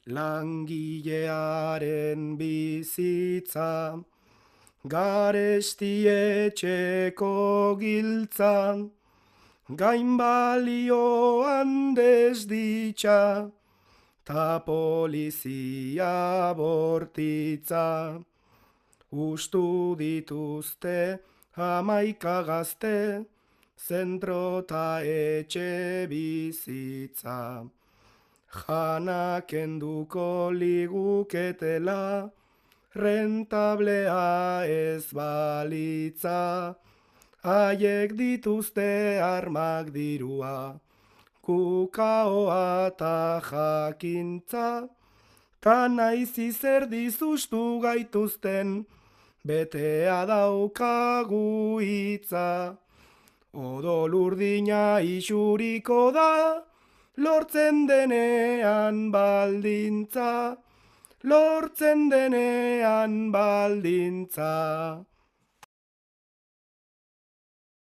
Langilearen bizitza, garesti etxeko giltza, gainbalioan desditxa, ta polizia bortitza. Ustu dituzte 11 gazte, zentro ta etxe bizitza. Jana kenduko liguketela, rentablea ez balitza. Haiek dituzte armak dirua, kukaoa ta jakintza. Ta naiz izer dizustu gaituzten, betea daukagu hitza. Odol urdina isuriko da, lortzen denean baldintza, lortzen denean baldintza.